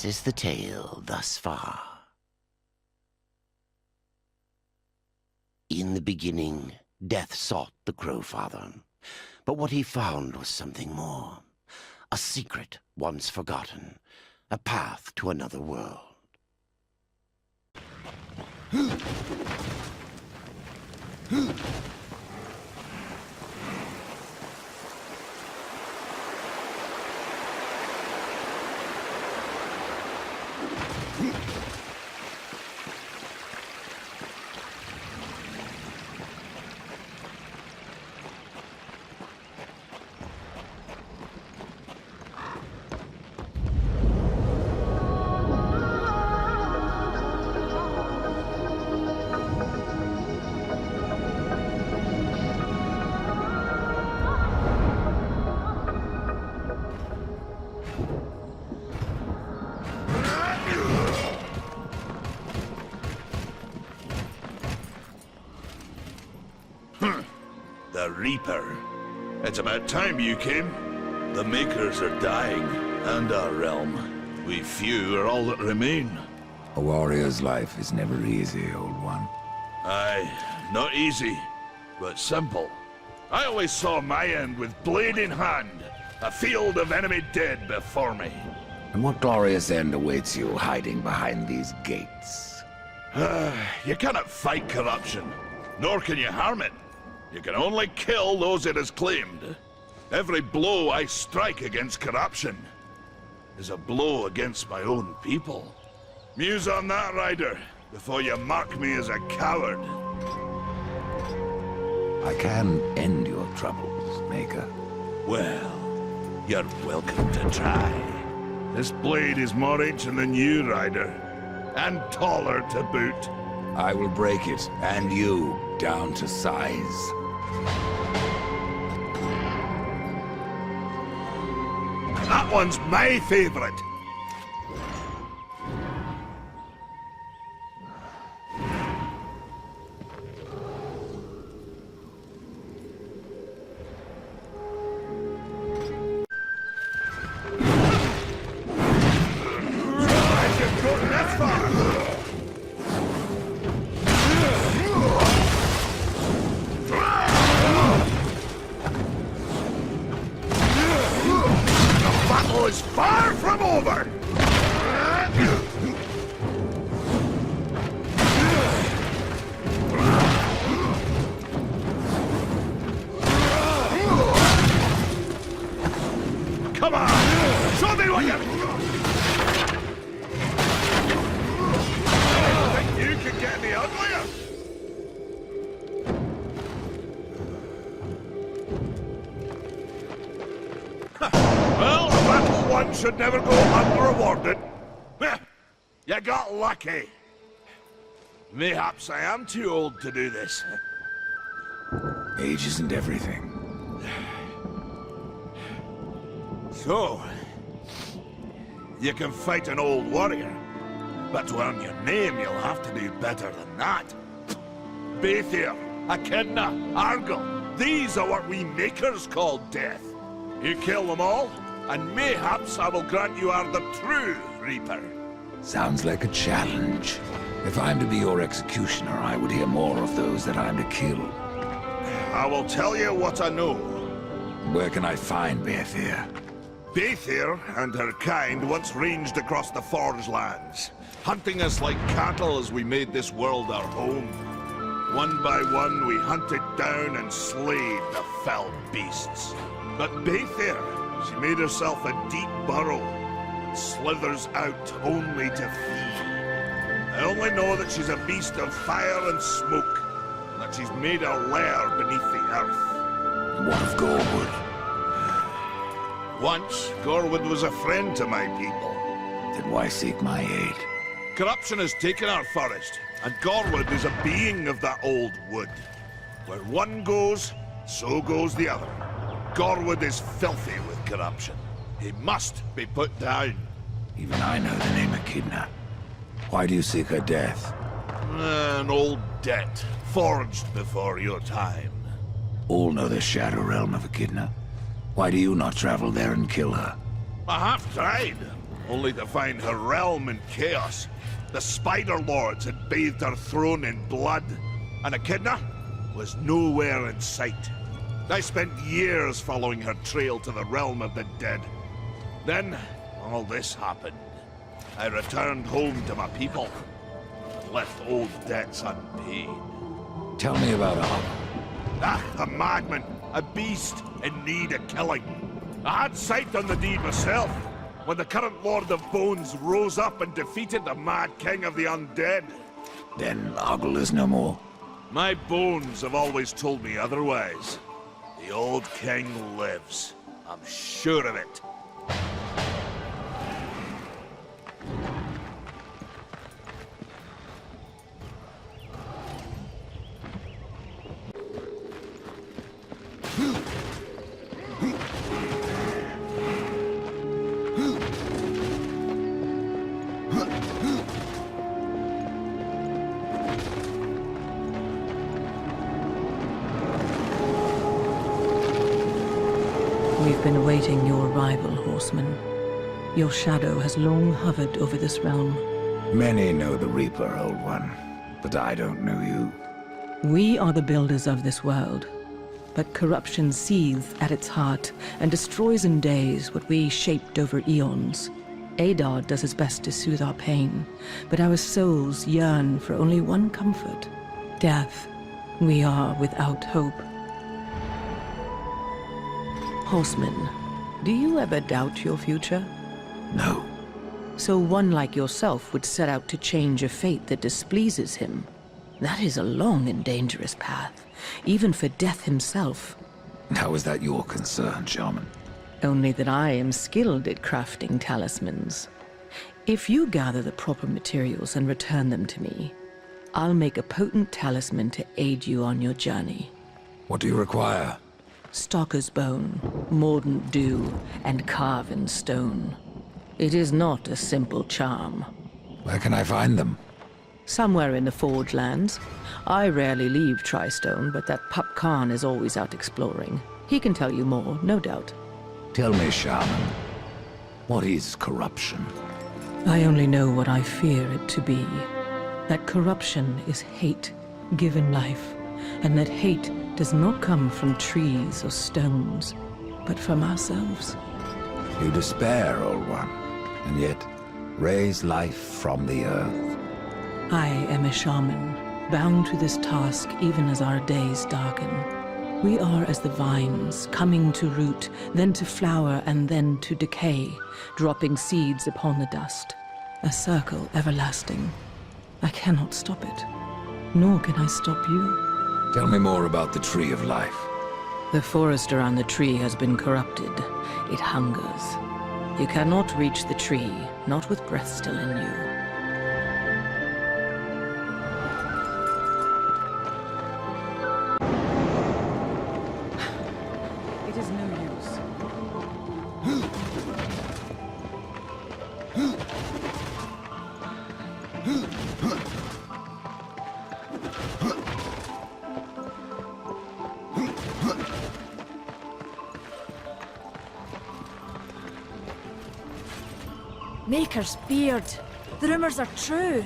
This is the tale thus far. In the beginning, Death sought the Crowfather, but what he found was something more. A secret once forgotten, a path to another world. The Reaper. It's about time you came. The Makers are dying, and our realm. We few are all that remain. A warrior's life is never easy, old one. Aye, not easy, but simple. I always saw my end with blade in hand, a field of enemy dead before me. And what glorious end awaits you hiding behind these gates? You cannot fight corruption, nor can you harm it. You can only kill those it has claimed. Every blow I strike against corruption is a blow against my own people. Muse on that, Rider, before you mark me as a coward. I can end your troubles, Maker. Well, you're welcome to try. This blade is more ancient than you, Rider, and taller to boot. I will break it, and you, down to size. That one's my favorite. Is far from over! Come on! Show me what you... Think you could get any uglier? Well, battle one should never go unrewarded. You got lucky. Mayhaps I am too old to do this. Age isn't everything. So, you can fight an old warrior, but to earn your name you'll have to do better than that. Baethir, Echidna, Argyll, these are what we Makers call death. You kill them all, and mayhaps I will grant you are the true Reaper. Sounds like a challenge. If I'm to be your executioner, I would hear more of those that I'm to kill. I will tell you what I know. Where can I find Baethir? Baethir and her kind once ranged across the Forge lands, hunting us like cattle as we made this world our home. One by one we hunted down and slayed the fell beasts. But Baethir, she made herself a deep burrow, and slithers out only to feed. I only know that she's a beast of fire and smoke, and that she's made her lair beneath the earth. What of Gorwood? Once, Gorwood was a friend to my people. Then why seek my aid? Corruption has taken our forest, and Gorwood is a being of that old wood. Where one goes, so goes the other. Gorwood is filthy with corruption. He must be put down. Even I know the name Echidna. Why do you seek her death? An old debt, forged before your time. All know the Shadow Realm of Echidna. Why do you not travel there and kill her? I have tried. only to find her realm in chaos. The Spider Lords had bathed her throne in blood, and Echidna was nowhere in sight. I spent years following her trail to the realm of the dead. Then, all this happened. I returned home to my people, and left old debts unpaid. Tell me about Arthur. A madman, a beast in need of killing. I had sight on the deed myself, when the current Lord of Bones rose up and defeated the mad king of the undead. Then Argle is no more. My bones have always told me otherwise. The old king lives. I'm sure of it. We've been awaiting your arrival, Horseman. Your shadow has long hovered over this realm. Many know the Reaper, Old One, but I don't know you. We are the builders of this world, but corruption seethes at its heart and destroys in days what we shaped over eons. Adar does his best to soothe our pain, but our souls yearn for only one comfort: death. We are without hope. Horseman, do you ever doubt your future? No. So one like yourself would set out to change a fate that displeases him. That is a long and dangerous path, even for Death himself. How is that your concern, Shaman? Only that I am skilled at crafting talismans. If you gather the proper materials and return them to me, I'll make a potent talisman to aid you on your journey. What do you require? Stalker's bone, mordant dew, and carven stone. It is not a simple charm. Where can I find them? Somewhere in the Forge Lands. I rarely leave Tristone, but that pup Khan is always out exploring. He can tell you more, no doubt. Tell me, Shaman, what is corruption? I only know what I fear it to be. That corruption is hate, given life, and that hate does not come from trees or stones, but from ourselves. You despair, Old One, and yet raise life from the earth. I am a shaman, bound to this task even as our days darken. We are as the vines, coming to root, then to flower, and then to decay, dropping seeds upon the dust. A circle everlasting. I cannot stop it, nor can I stop you. Tell me more about the Tree of Life. The forest around the tree has been corrupted. It hungers. You cannot reach the tree, not with breath still in you. It is no use. Maker's beard. The rumors are true.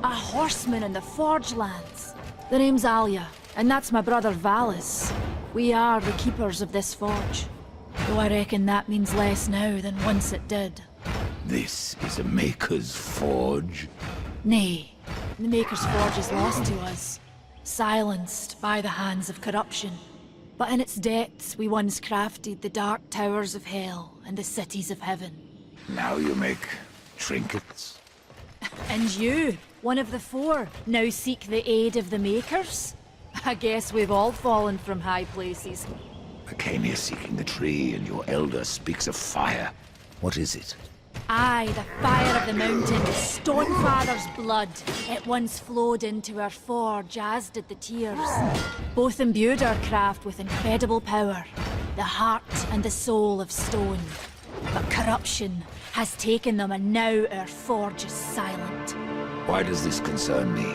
A horseman in the Forge Lands. The name's Alia, and that's my brother Valis. We are the keepers of this forge. Though I reckon that means less now than once it did. This is a Maker's Forge. Nay, the Maker's Forge is lost to us. Silenced by the hands of corruption. But in its depths we once crafted the dark towers of hell and the cities of heaven. Now you make trinkets? And you, one of the four, now seek the aid of the Makers? I guess we've all fallen from high places. I came here seeking the tree, and your elder speaks of fire. What is it? Aye, the fire of the mountain, Stonefather's blood. It once flowed into our forge, as did the tears. Both imbued our craft with incredible power, the heart and the soul of stone. But corruption has taken them, and now our forge is silent. Why does this concern me?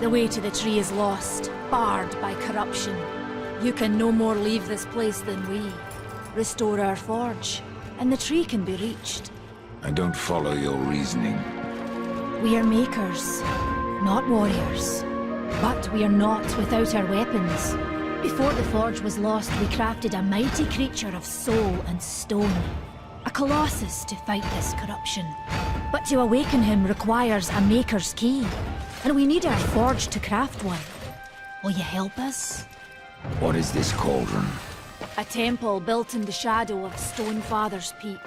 The way to the tree is lost, barred by corruption. You can no more leave this place than we. Restore our forge, and the tree can be reached. I don't follow your reasoning. We are makers, not warriors. But we are not without our weapons. Before the forge was lost, we crafted a mighty creature of soul and stone. A colossus to fight this corruption. But to awaken him requires a maker's key. And we need our forge to craft one. Will you help us? What is this cauldron? A temple built in the shadow of Stonefather's Peak.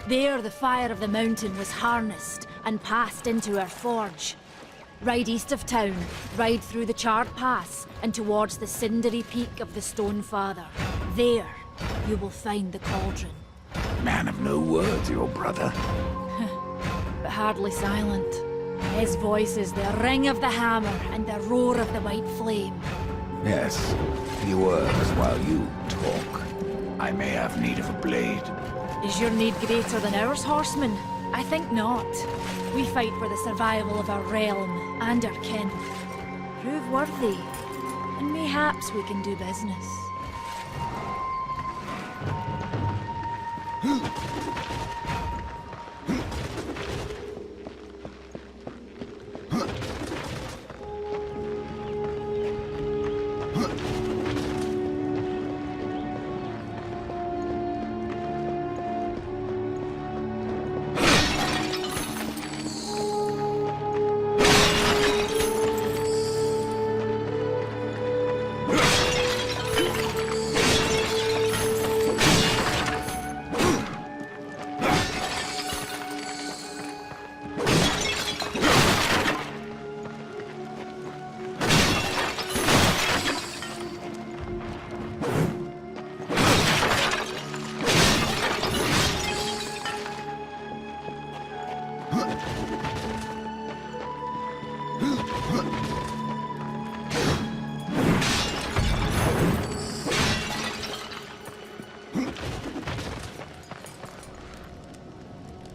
There, the fire of the mountain was harnessed and passed into our forge. Ride east of town, ride through the charred pass, and towards the cindery peak of the Stonefather. There, you will find the cauldron. Man of no words, your brother. But hardly silent. His voice is the ring of the hammer and the roar of the white flame. Yes, he works while you talk. I may have need of a blade. Is your need greater than ours, Horseman? I think not. We fight for the survival of our realm and our kin. Prove worthy, and mayhaps we can do business.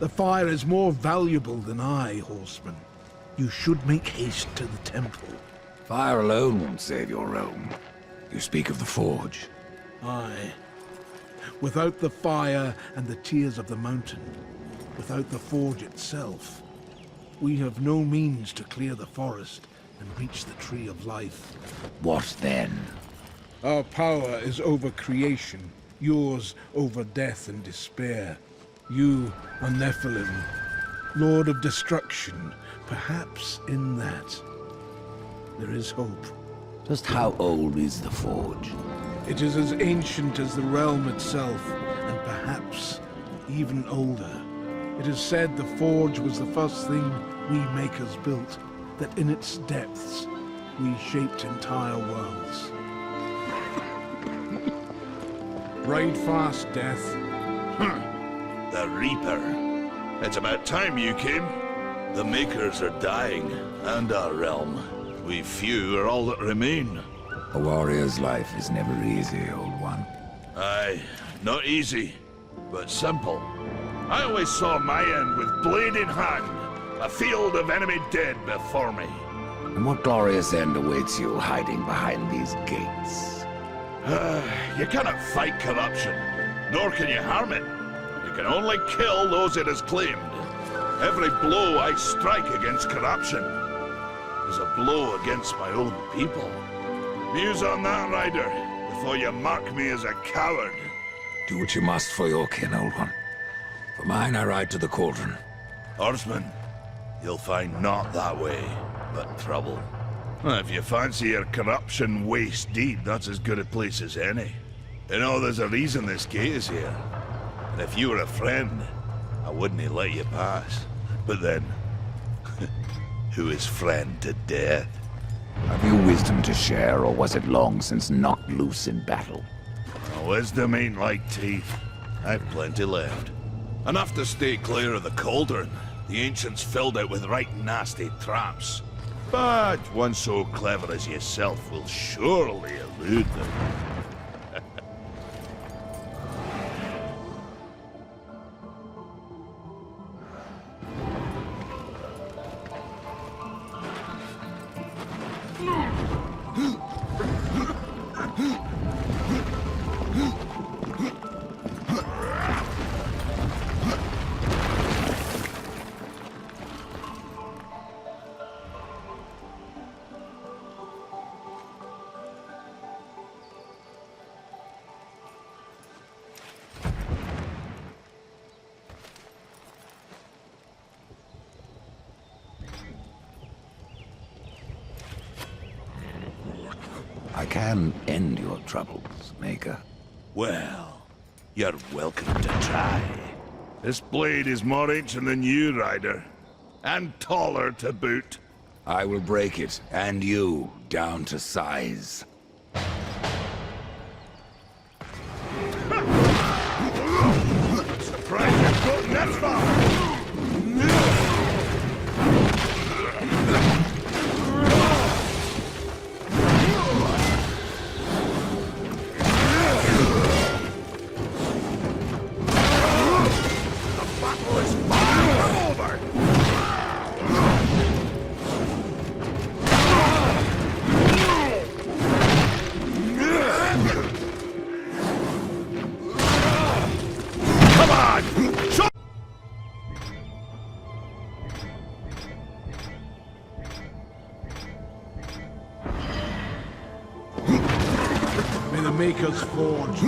The fire is more valuable than I, Horseman. You should make haste to the temple. Fire alone won't save your realm. You speak of the forge. Aye. Without the fire and the tears of the mountain, without the forge itself, we have no means to clear the forest and reach the Tree of Life. What then? Our power is over creation, yours over death and despair. You are Nephilim, Lord of Destruction. Perhaps in that, there is hope. Just how old is the forge? It is as ancient as the realm itself, and perhaps even older. It is said the forge was the first thing we makers built, that in its depths we shaped entire worlds. Ride fast, Death. The Reaper. It's about time you came. The Makers are dying, and our realm. We few are all that remain. A warrior's life is never easy, old one. Aye, not easy, but simple. I always saw my end with blade in hand, a field of enemy dead before me. And what glorious end awaits you hiding behind these gates? You cannot fight corruption, nor can you harm it. You can only kill those it has claimed. Every blow I strike against corruption is a blow against my own people. Muse on that, Rider, before you mark me as a coward. Do what you must for your kin, old one. For mine, I ride to the cauldron. Horseman, you'll find not that way, but trouble. If you fancy your corruption waste deed, that's as good a place as any. You know, there's a reason this gate is here. And if you were a friend, I wouldn't let you pass. But then, who is friend to death? Have you wisdom to share, or was it long since knocked loose in battle? Wisdom ain't like teeth. I've plenty left. Enough to stay clear of the cauldron. The ancients filled it with right nasty traps. But one so clever as yourself will surely elude them. can end your troubles, Maker. Well, you're welcome to try. This blade is more ancient than you, Ryder. And taller to boot. I will break it, and you, down to size. Surprised you've gotten that far! May the Maker's forge.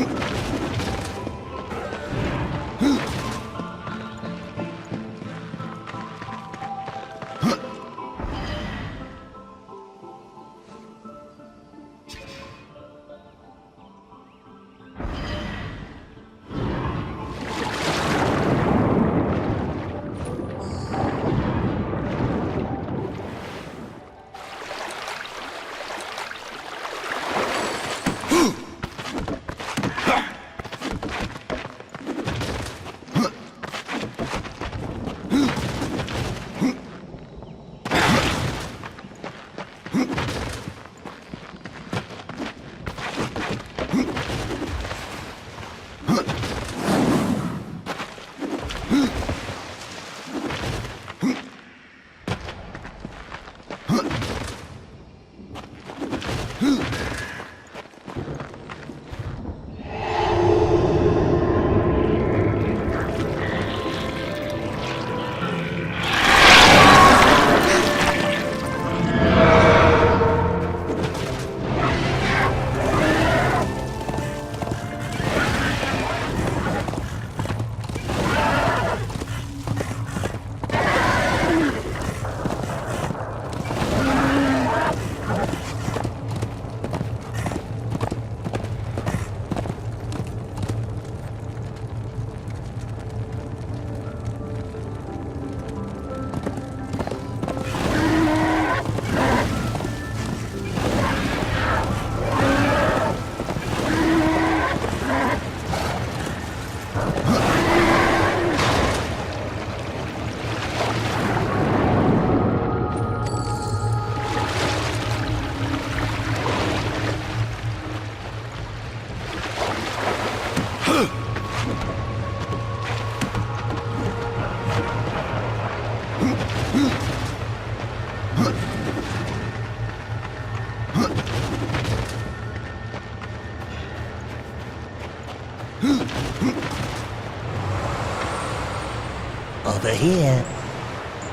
Over here.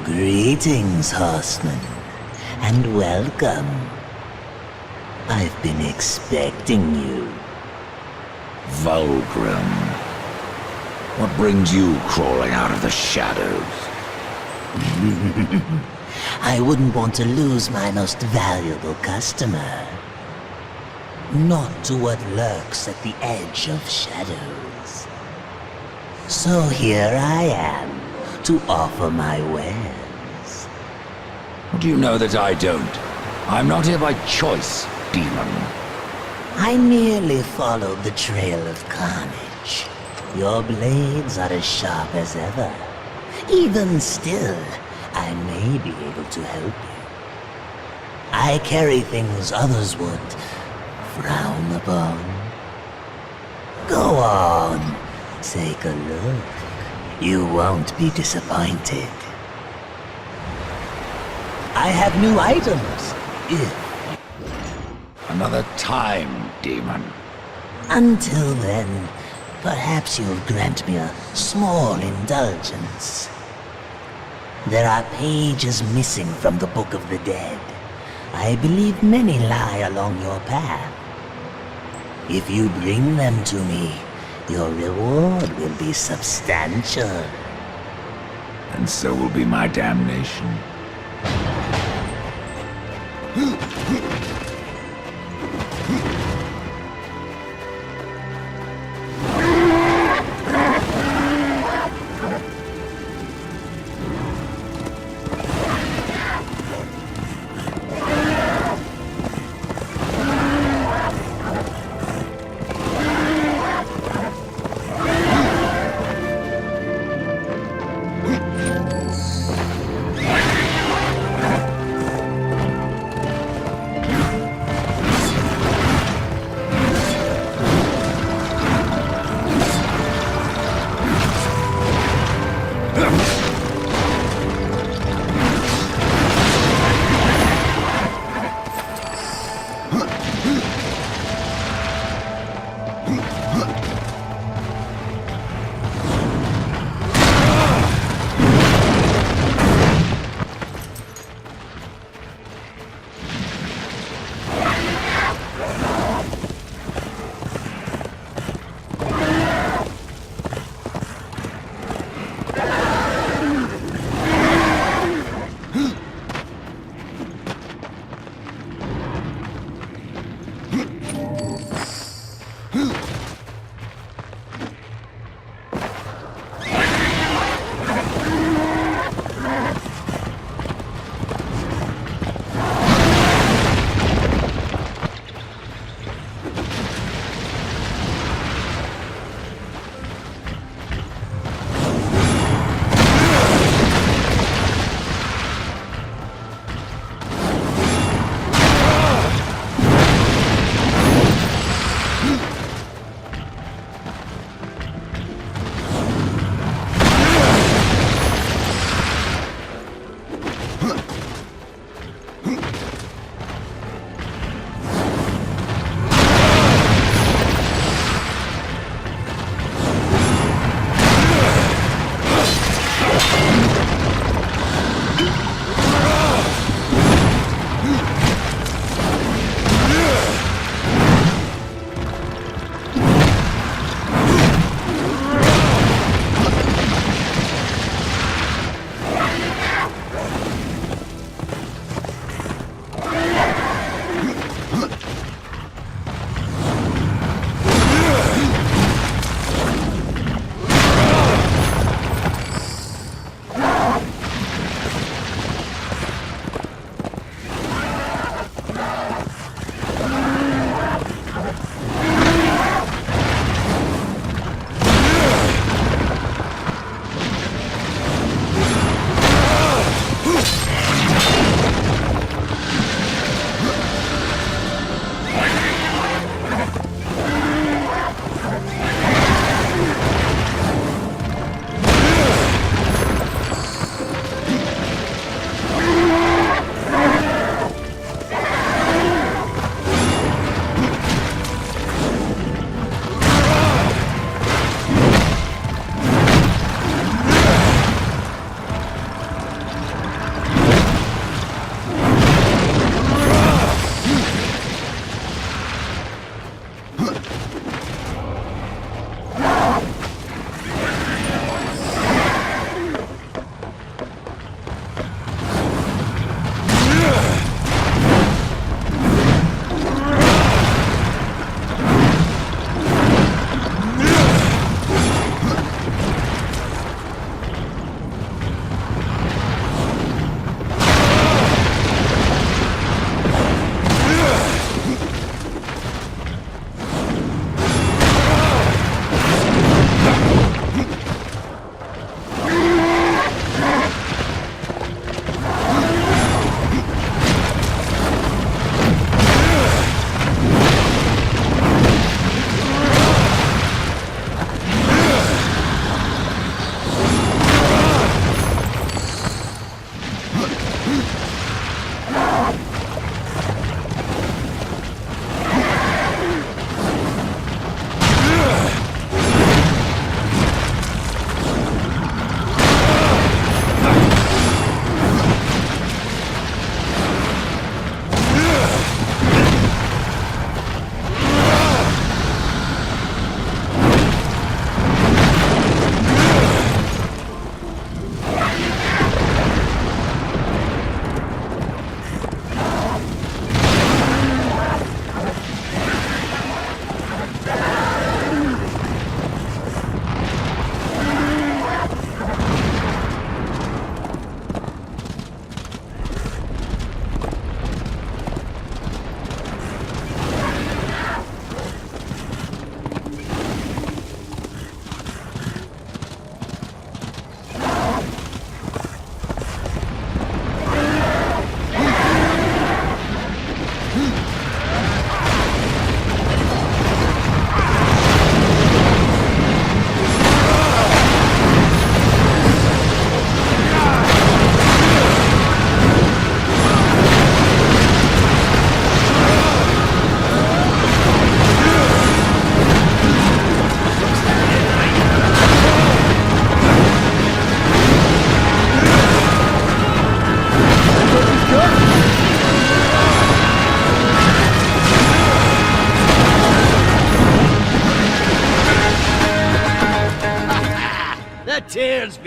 Greetings, Horseman, and welcome. I've been expecting you. Vulgrim. What brings you crawling out of the shadows? I wouldn't want to lose my most valuable customer. Not to what lurks at the edge of shadows. So here I am, to offer my wares. Do you know that I don't? I'm not here by choice, demon. I merely followed the trail of carnage. Your blades are as sharp as ever. Even still, I may be able to help you. I carry things others would frown upon. Go on, take a look. You won't be disappointed. I have new items, if... Another time, demon. Until then, perhaps you'll grant me a small indulgence. There are pages missing from the Book of the Dead. I believe many lie along your path. If you bring them to me, your reward will be substantial. And so will be my damnation.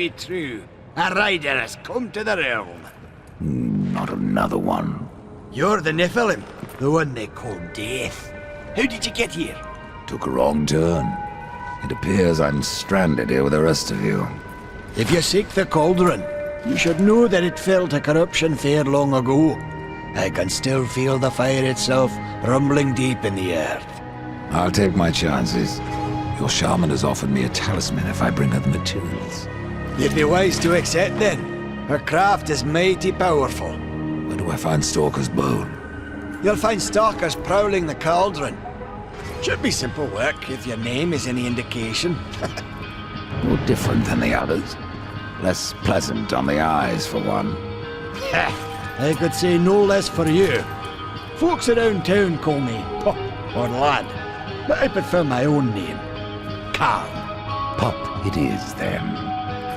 be true. A rider has come to the realm. Not another one. You're the Nephilim, the one they call Death. How did you get here? Took a wrong turn. It appears I'm stranded here with the rest of you. If you seek the cauldron, you should know that it fell to corruption fair long ago. I can still feel the fire itself rumbling deep in the earth. I'll take my chances. Your shaman has offered me a talisman if I bring her the materials. You'd be wise to accept then. Her craft is mighty powerful. Where do I find Stalker's bone? You'll find stalkers prowling the cauldron. Should be simple work if your name is any indication. No different than the others. Less pleasant on the eyes, for one. I could say no less for you. Folks around town call me Pup or Lad, but I prefer my own name. Carl. Pup it is, then.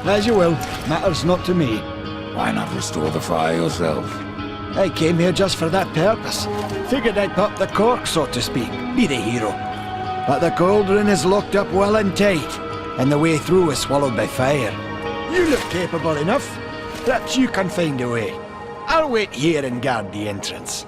As you will. Matters not to me. Why not restore the fire yourself? I came here just for that purpose. Figured I'd pop the cork, so to speak. Be the hero. But the cauldron is locked up well and tight, and the way through is swallowed by fire. You look capable enough. Perhaps you can find a way. I'll wait here and guard the entrance.